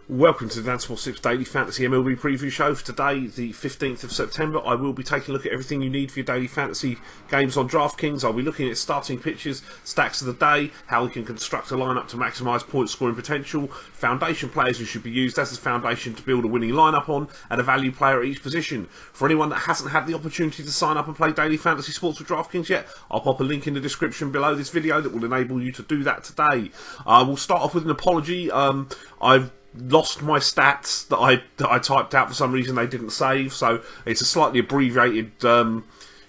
Welcome to the dansports.tips Daily Fantasy MLB Preview Show. For today, the 15th of September, I will be taking a look at everything you need for your daily fantasy games on DraftKings. I'll be looking at starting pitches, stacks of the day, how we can construct a lineup to maximise point scoring potential, foundation players who should be used as a foundation to build a winning lineup on, and a value player at each position. For anyone that hasn't had the opportunity to sign up and play daily fantasy sports with DraftKings yet, I'll pop a link in the description below this video that will enable you to do that today. We'll start off with an apology. I've lost my stats that I typed out. For some reason they didn't save, so it's a slightly abbreviated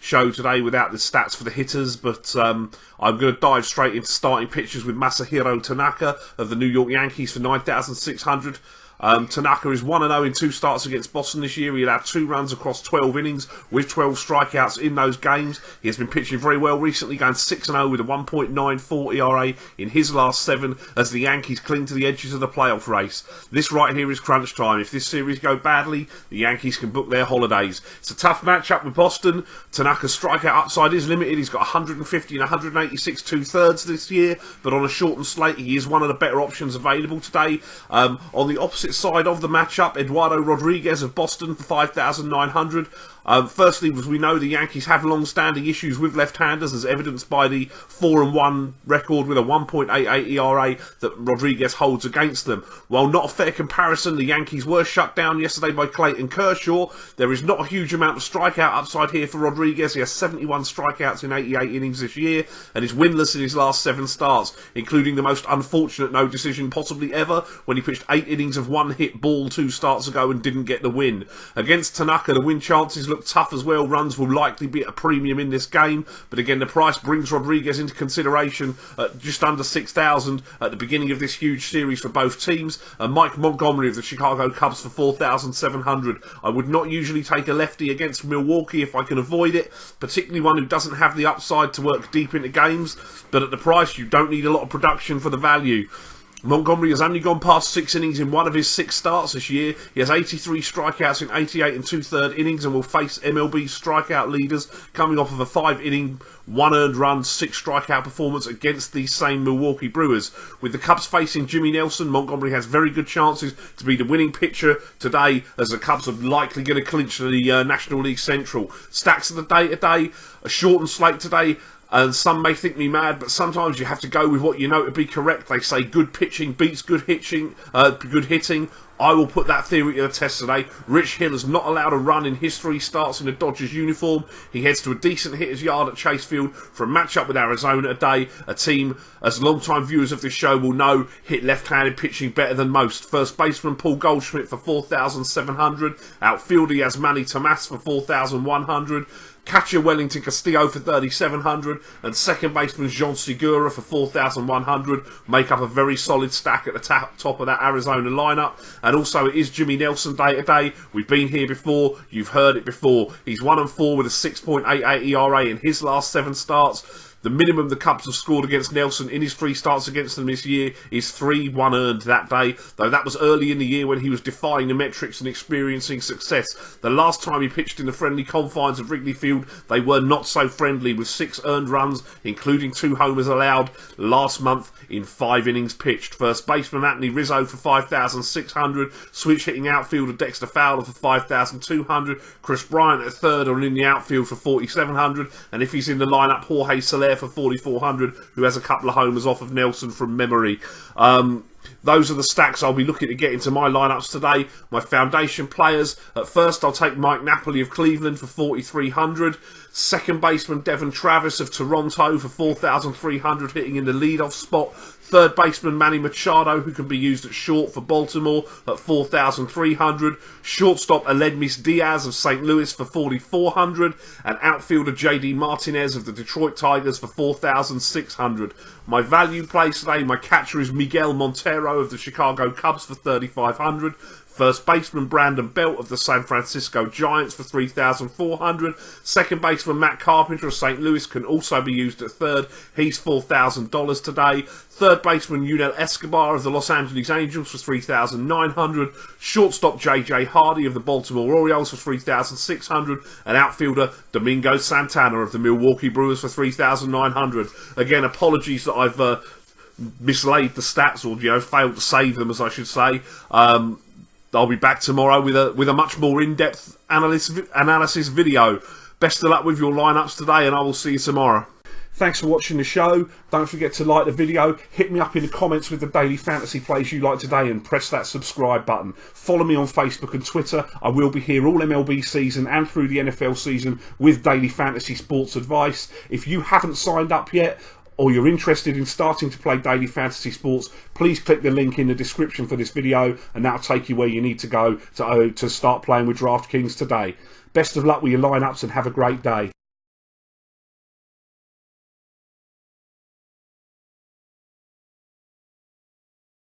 show today without the stats for the hitters, but I'm going to dive straight into starting pitchers with Masahiro Tanaka of the New York Yankees for 9,600. Tanaka is 1-0 in 2 starts against Boston this year. He allowed 2 runs across 12 innings with 12 strikeouts in those games. He has been pitching very well recently, going 6-0 with a 1.94 ERA in his last 7 as the Yankees cling to the edges of the playoff race. This right here is crunch time. If this series go badly, the Yankees can book their holidays. It's a tough matchup with Boston. Tanaka's strikeout upside is limited. He's got 150 and 186 2/3 this year, but on a shortened slate, he is one of the better options available today. On the opposite side of the matchup, Eduardo Rodriguez of Boston for 5,900. Firstly, as we know, the Yankees have long-standing issues with left-handers, as evidenced by the 4-1 record with a 1.88 ERA that Rodriguez holds against them. While not a fair comparison, the Yankees were shut down yesterday by Clayton Kershaw. There is not a huge amount of strikeout upside here for Rodriguez. He has 71 strikeouts in 88 innings this year, and is winless in his last 7 starts, including the most unfortunate no decision possibly ever, when he pitched 8 innings of 1-hit ball 2 starts ago and didn't get the win. Against Tanaka, the win chances look tough as well. Runs will likely be at a premium in this game, but again, the price brings Rodriguez into consideration at just under 6,000 at the beginning of this huge series for both teams. And Mike Montgomery of the Chicago Cubs for 4,700. I would not usually take a lefty against Milwaukee if I can avoid it, particularly one who doesn't have the upside to work deep into games, but at the price you don't need a lot of production for the value. Montgomery has only gone past 6 innings in 1 of his 6 starts this year. He has 83 strikeouts in 88 and 2/3 innings and will face MLB strikeout leaders, coming off of a 5-inning, 1 earned run, 6 strikeout performance against these same Milwaukee Brewers. With the Cubs facing Jimmy Nelson, Montgomery has very good chances to be the winning pitcher today, as the Cubs are likely going to clinch the National League Central. Stacks of the day today, a shortened slate today. And some may think me mad, but sometimes you have to go with what you know to be correct. They say good pitching beats good hitting. I will put that theory to the test today. Rich Hill has not allowed a run in his 3 starts in a Dodgers uniform. He heads to a decent hitter's yard at Chase Field for a matchup with Arizona today. A team, as long-time viewers of this show will know, hit left-handed pitching better than most. First baseman Paul Goldschmidt for 4,700. Outfielder Yasmani Tomas for 4,100. Catcher Wellington Castillo for 3,700, and second baseman Jean Segura for 4,100 make up a very solid stack at the top of that Arizona lineup. And also, it is Jimmy Nelson day today. We've been here before, you've heard it before. He's 1-4 with a 6.88 ERA in his last 7 starts. The minimum the Cubs have scored against Nelson in his 3 starts against them this year is 3 1 earned that day, though that was early in the year when he was defying the metrics and experiencing success. The last time he pitched in the friendly confines of Wrigley Field, they were not so friendly, with 6 earned runs, including 2 homers allowed last month in 5 innings pitched. First baseman Anthony Rizzo for 5,600, switch hitting outfielder Dexter Fowler for 5,200, Chris Bryant at third or in the outfield for 4,700, and if he's in the lineup, Jorge Soler for 4,400, who has a couple of homers off of Nelson from memory. Those are the stacks I'll be looking to get into my lineups today. My foundation players. At first, I'll take Mike Napoli of Cleveland for 4,300. Second baseman Devon Travis of Toronto for 4,300, hitting in the leadoff spot. Third baseman Manny Machado, who can be used at short for Baltimore, at 4,300. Shortstop Aledmys Diaz of St. Louis for 4,400. And outfielder JD Martinez of the Detroit Tigers for 4,600. My value play today, my catcher is Miguel Montero of the Chicago Cubs for 3,500. First baseman Brandon Belt of the San Francisco Giants for 3,400. Second baseman Matt Carpenter of St. Louis can also be used at third. He's $4,000 today. Third baseman Yunel Escobar of the Los Angeles Angels for 3,900. Shortstop JJ Hardy of the Baltimore Orioles for 3,600. And outfielder Domingo Santana of the Milwaukee Brewers for 3,900. Again, apologies that I've mislaid the stats, or failed to save them, as I should say. I'll be back tomorrow with a much more in-depth analysis video. Best of luck with your lineups today, and I will see you tomorrow. Thanks for watching the show. Don't forget to like the video, hit me up in the comments with the daily fantasy plays you like today, and press that subscribe button. Follow me on Facebook and Twitter. I will be here all MLB season and through the NFL season with daily fantasy sports advice. If you haven't signed up yet, or you're interested in starting to play daily fantasy sports, please click the link in the description for this video, and that'll take you where you need to go to start playing with DraftKings today. Best of luck with your lineups, and have a great day.